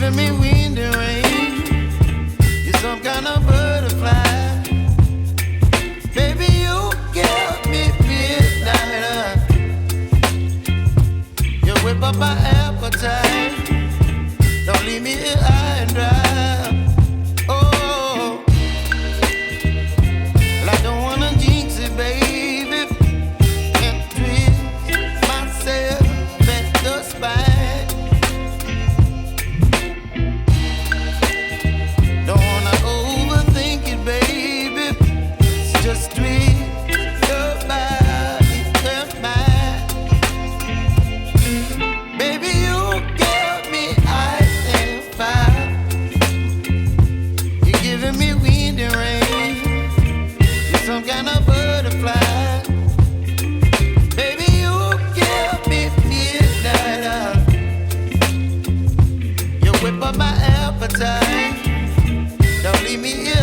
giving me wind and rain. You're some kind of butterfly. Baby, you give me midnight. You whip up my appetite. Don't leave me here high and dry. Oh, well, I don't wanna jinx it, baby, and twist myself at the spine. Don't wanna overthink it, baby. It's just twist your body and mine. Baby, you give me ice and fire. You're giving me wind and rain. You're some kind of butterfly. Baby, you give me midnight. You whip up my appetite. Don't leave me here